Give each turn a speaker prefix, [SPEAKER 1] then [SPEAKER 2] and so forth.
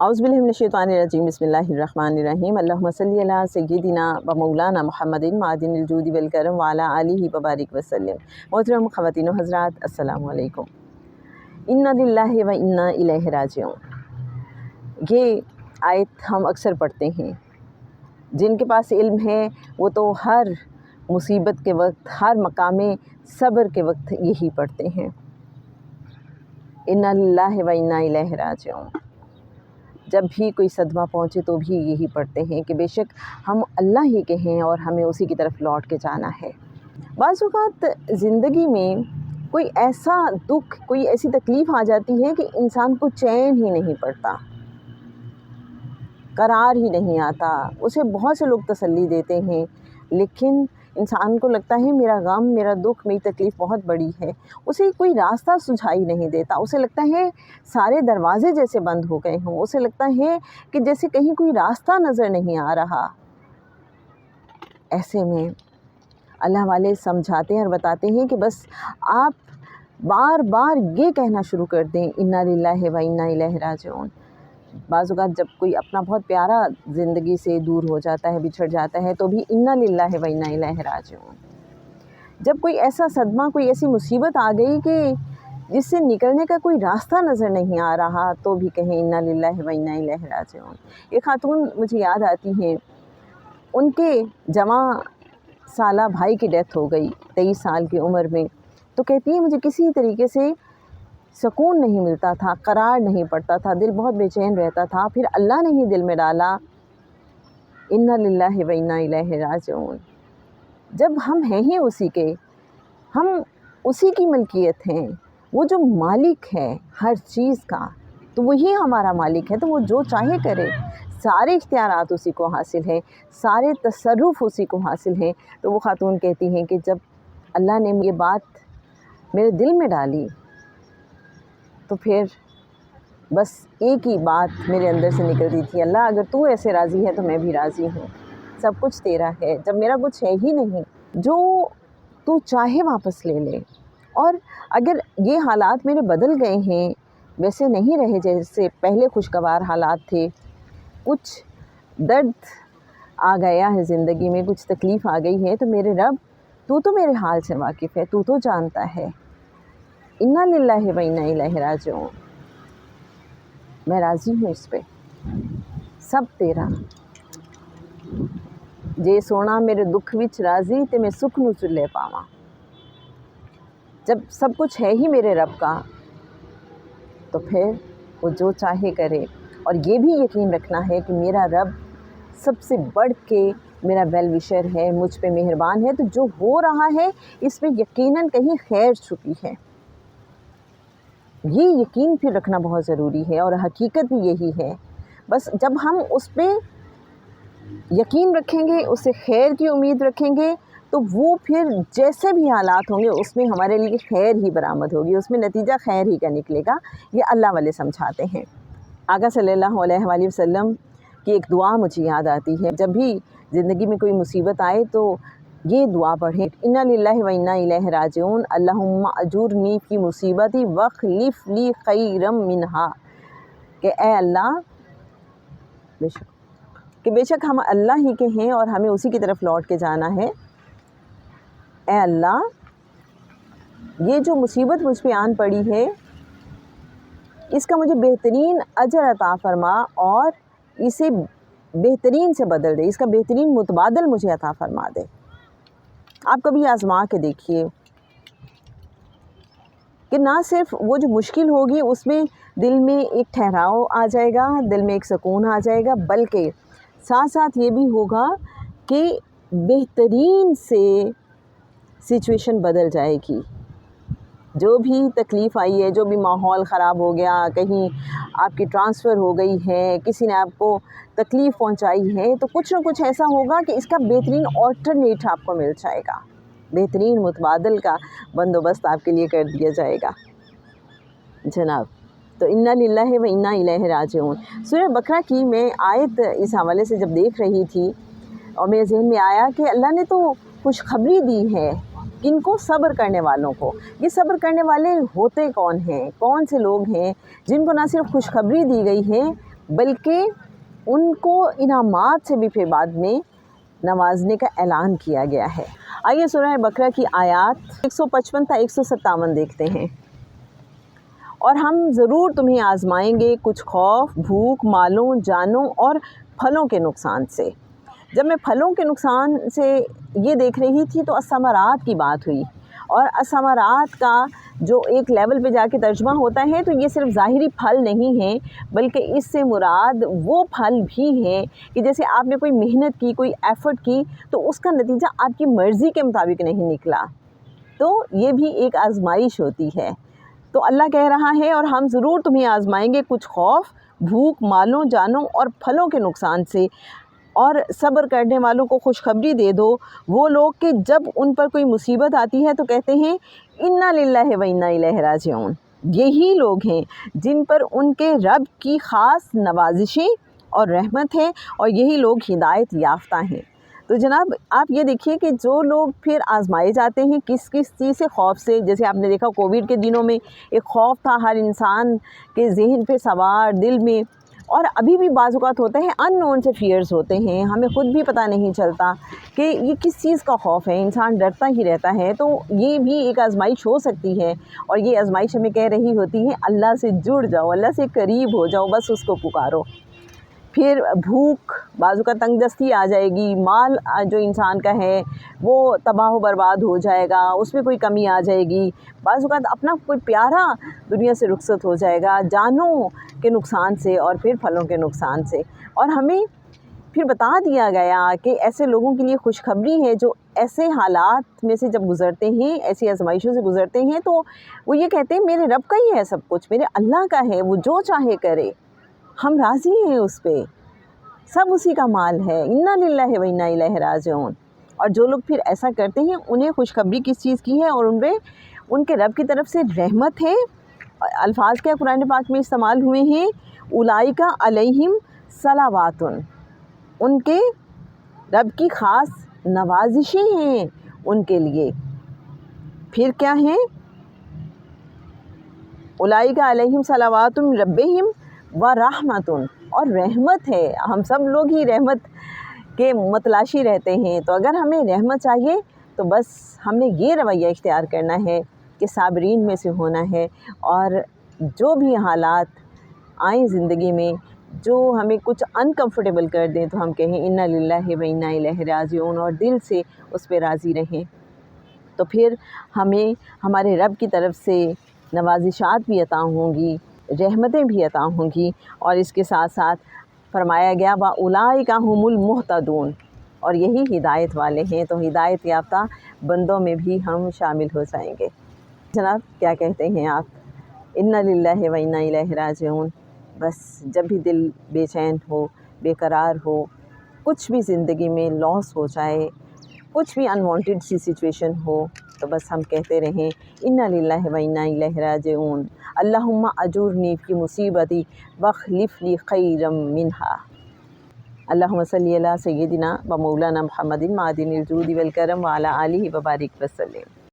[SPEAKER 1] औज़ुबिल्लाहि बिस्मिल्लाहिर्रहमानिर्रहीम अल्लाहुम्मा सल्लि अला सय्यिदिना व मौलाना मुहम्मदिन मादिनिल जूदि वल करम व अला आलिहि व बारिक वसल्लम। मोहतरम ख़वातीन व हज़रात, अस्सलामु अलैकुम। इन्ना लिल्लाहि व इन्ना इलैहि राजिऊन। ये आयत हम अक्सर पढ़ते हैं। जिनके पास इल्म है वो तो हर मुसीबत के वक्त, हर मकामे सब्र के वक्त यही पढ़ते हैं, इन्ना लिल्लाहि व इन्ना इलैहि राजिऊन। जब भी कोई सदमा पहुँचे तो भी यही पढ़ते हैं कि बेशक हम अल्लाह ही के हैं और हमें उसी की तरफ लौट के जाना है। बाज़ औक़ात ज़िंदगी में कोई ऐसा दुख, कोई ऐसी तकलीफ़ आ जाती है कि इंसान को चैन ही नहीं पड़ता, करार ही नहीं आता। उसे बहुत से लोग तसल्ली देते हैं, लेकिन इंसान को लगता है मेरा गम, मेरा दुख, मेरी तकलीफ़ बहुत बड़ी है। उसे कोई रास्ता सुझाई नहीं देता। उसे लगता है सारे दरवाज़े जैसे बंद हो गए हों। उसे लगता है कि जैसे कहीं कोई रास्ता नज़र नहीं आ रहा। ऐसे में अल्लाह वाले समझाते हैं और बताते हैं कि बस आप बार बार ये कहना शुरू कर दें, इन्ना लिल्लाहि व इन्ना इलैहि राजिऊन। बाज़ औक़ात जब कोई अपना बहुत प्यारा ज़िंदगी से दूर हो जाता है, बिछड़ जाता है, तो भी इन्ना लिल्लाहि व इन्ना इलैहि राजिऊन। जब कोई ऐसा सदमा, कोई ऐसी मुसीबत आ गई कि जिससे निकलने का कोई रास्ता नज़र नहीं आ रहा, तो भी कहें इन्ना लिल्लाहि व इन्ना इलैहि राजिऊन। एक खातून मुझे याद आती हैं, उनके जवां साला भाई की डेथ हो गई 23 साल की उम्र में। तो कहती है मुझे किसी तरीके से सुकून नहीं मिलता था, करार नहीं पड़ता था, दिल बहुत बेचैन रहता था। फिर अल्लाह ने ही दिल में डाला इन्ना लिल्लाहि व इन्ना इलैहि राजिऊन। जब हम हैं ही उसी के, हम उसी की मलकियत हैं, वो जो मालिक है हर चीज़ का, तो वही हमारा मालिक है, तो वो जो चाहे करे। सारे इख्तियारात उसी को हासिल हैं, सारे तसर्रुफ़ उसी को हासिल हैं। तो वो खातून कहती हैं कि जब अल्लाह ने ये बात मेरे दिल में डाली, तो फिर बस एक ही बात मेरे अंदर से निकलती थी, अल्लाह अगर तू ऐसे राज़ी है तो मैं भी राज़ी हूँ। सब कुछ तेरा है, जब मेरा कुछ है ही नहीं, जो तू चाहे वापस ले ले। और अगर ये हालात मेरे बदल गए हैं, वैसे नहीं रहे जैसे पहले खुशगवार हालात थे, कुछ दर्द आ गया है ज़िंदगी में, कुछ तकलीफ़ आ गई है, तो मेरे रब तू तो मेरे हाल से वाकिफ़ है, तू तो जानता है। इन्ना लिल्लाहि व इन्ना इलैहि राजिऊन। मैं राज़ी हूँ इस पे, सब तेरा। जे सोना मेरे दुख विच राज़ी ते मैं सुख नूं चुल्ले पावां। जब सब कुछ है ही मेरे रब का, तो फिर वो जो चाहे करे। और ये भी यकीन रखना है कि मेरा रब सबसे बढ़ के मेरा वेल विशर है, मुझ पे मेहरबान है। तो जो हो रहा है इसमें यकीनन कहीं खैर छुपी है, ये यकीन फिर रखना बहुत ज़रूरी है। और हकीकत भी यही है। बस जब हम उस पे यकीन रखेंगे, उससे खैर की उम्मीद रखेंगे, तो वो फिर जैसे भी हालात होंगे उसमें हमारे लिए खैर ही बरामद होगी, उसमें नतीजा खैर ही का निकलेगा। ये अल्लाह वाले समझाते हैं। आका सल्लल्लाहु अलैहि वसल्लम की एक दुआ मुझे याद आती है, जब भी ज़िंदगी में कोई मुसीबत आए तो ये दुआ पढ़ें, इन्ना लिल्लाहि व इन्ना इलैहि राजिऊन अल्लाहुम्मा अजुरनी फ़ी मुसीबती वख़्लिफ़ ली खैरम मिनहा। कि ए अल्लाह, बेशक हम अल्लाह ही के हैं और हमें उसी की तरफ लौट के जाना है। ए अल्लाह, ये जो मुसीबत मुझ पे आन पड़ी है, इसका मुझे बेहतरीन अजर अता फ़रमा और इसे बेहतरीन से बदल दे, इसका बेहतरीन मुतबादल मुझे अता फ़रमा दे। आप कभी आज़मा के देखिए कि ना सिर्फ वो जो मुश्किल होगी उसमें दिल में एक ठहराव आ जाएगा, दिल में एक सुकून आ जाएगा, बल्कि साथ साथ ये भी होगा कि बेहतरीन से सिचुएशन बदल जाएगी। जो भी तकलीफ़ आई है, जो भी माहौल ख़राब हो गया, कहीं आपकी ट्रांसफ़र हो गई है, किसी ने आपको तकलीफ़ पहुंचाई है, तो कुछ ना कुछ ऐसा होगा कि इसका बेहतरीन ऑल्टरनेट आपको मिल जाएगा, बेहतरीन मुतबादल का बंदोबस्त आपके लिए कर दिया जाएगा जनाब। तो इन्ना लिल्लाहि व इन्ना इलैहि राजिऊन। सूरह बकरा की मैं आयत इस हवाले से जब देख रही थी और मेरे ज़हन में आया कि अल्लाह ने तो खुशखबरी दी है किनको, सब्र करने वालों को। ये सब्र करने वाले होते कौन हैं, कौन से लोग हैं जिनको ना सिर्फ खुशखबरी दी गई है بلکہ ان کو انعامات سے بھی پھر بعد میں نوازنے کا اعلان کیا گیا ہے۔ آئیے سورہ بقرہ کی آیات 155 تا 157 دیکھتے ہیں۔ اور ہم ضرور تمہیں آزمائیں گے کچھ خوف، بھوک، مالوں، جانوں اور پھلوں کے نقصان سے۔ جب میں پھلوں کے نقصان سے یہ دیکھ رہی تھی تو الثمرات کی بات ہوئی، اور الثمرات کا جو ایک لیول پہ جا کے ترجمہ ہوتا ہے تو یہ صرف ظاہری پھل نہیں ہیں، بلکہ اس سے مراد وہ پھل بھی ہیں کہ جیسے آپ نے کوئی محنت کی، کوئی ایفرٹ کی، تو اس کا نتیجہ آپ کی مرضی کے مطابق نہیں نکلا، تو یہ بھی ایک آزمائش ہوتی ہے۔ تو اللہ کہہ رہا ہے اور ہم ضرور تمہیں آزمائیں گے کچھ خوف، بھوک، مالوں، جانوں اور پھلوں کے نقصان سے، اور صبر کرنے والوں کو خوشخبری دے دو، وہ لوگ کہ جب ان پر کوئی مصیبت آتی ہے تو کہتے ہیں انا للہ و انا الیہ راجعون۔ یہی لوگ ہیں جن پر ان کے رب کی خاص نوازشیں اور رحمت ہے، اور یہی لوگ ہدایت یافتہ ہیں۔ تو جناب آپ یہ دیکھیے کہ جو لوگ پھر آزمائے جاتے ہیں کس کس چیز سے، خوف سے، جیسے آپ نے دیکھا کووڈ کے دنوں میں ایک خوف تھا ہر انسان کے ذہن پہ سوار، دل میں، اور ابھی بھی بعض اوقات ہوتے ہیں ان نون سے فیئرز ہوتے ہیں، ہمیں خود بھی پتہ نہیں چلتا کہ یہ کس چیز کا خوف ہے، انسان ڈرتا ہی رہتا ہے۔ تو یہ بھی ایک آزمائش ہو سکتی ہے، اور یہ آزمائش ہمیں کہہ رہی ہوتی ہے اللہ سے جڑ جاؤ، اللہ سے قریب ہو جاؤ، بس اس کو پکارو۔ پھر بھوک، بعض کا تنگ دستی آ جائے گی، مال جو انسان کا ہے وہ تباہ و برباد ہو جائے گا، اس میں کوئی کمی آ جائے گی، بعض اوقات اپنا کوئی پیارا دنیا سے رخصت ہو جائے گا، جانوں کے نقصان سے اور پھر پھلوں کے نقصان سے۔ اور ہمیں پھر بتا دیا گیا کہ ایسے لوگوں کے لیے خوشخبری ہے جو ایسے حالات میں سے جب گزرتے ہیں، ایسی آزمائشوں سے گزرتے ہیں، تو وہ یہ کہتے ہیں میرے رب کا ہی ہے سب کچھ، میرے اللہ کا ہے، وہ جو چاہے کرے، ہم راضی ہیں اس پہ، سب اسی کا مال ہے، انا للہ و انا الیہ راجعون۔ اور جو لوگ پھر ایسا کرتے ہیں انہیں خوشخبری کس چیز کی ہے، اور ان کے رب کی طرف سے رحمت ہے۔ الفاظ کیا قرآن پاک میں استعمال ہوئے ہیں، اولئک علیہم صلوات، ان کے رب کی خاص نوازشیں ہیں ان کے لیے۔ پھر کیا ہیں، اولئک علیہم صلوات من ربہم ورحمۃ، اور رحمت ہے، ہم سب لوگ ہی رحمت کے متلاشی رہتے ہیں، تو اگر ہمیں رحمت چاہیے تو بس ہم نے یہ رویہ اختیار کرنا ہے کہ صابرین میں سے ہونا ہے، اور جو بھی حالات آئیں زندگی میں جو ہمیں کچھ انکمفرٹیبل کر دیں تو ہم کہیں انا للہ و انا الیہ راجعون، اور دل سے اس پہ راضی رہیں، تو پھر ہمیں ہمارے رب کی طرف سے نوازشات بھی عطا ہوں گی، رحمتیں بھی عطا ہوں گی، اور اس کے ساتھ ساتھ فرمایا گیا وَأُولَئِکَ هُمُ الْمُهْتَدُونَ، اور یہی ہدایت والے ہیں، تو ہدایت یافتہ بندوں میں بھی ہم شامل ہو جائیں گے۔ جناب کیا کہتے ہیں آپ، انا للہ و انا الیہ راجعون۔ بس جب بھی دل بے چین ہو، بے قرار ہو، کچھ بھی زندگی میں لاس ہو جائے، کچھ بھی انوانٹیڈ سی سچویشن ہو، تو بس ہم کہتے رہیں انا للہ و انا الیہ راجعون، اللہم اجرنی فی مصیبتی واخلف لی خیرا منہا۔ اللہم صلی علی سیدنا و مولانا محمد معدن الجود والکرم وعلی آلہ وبارک وسلم۔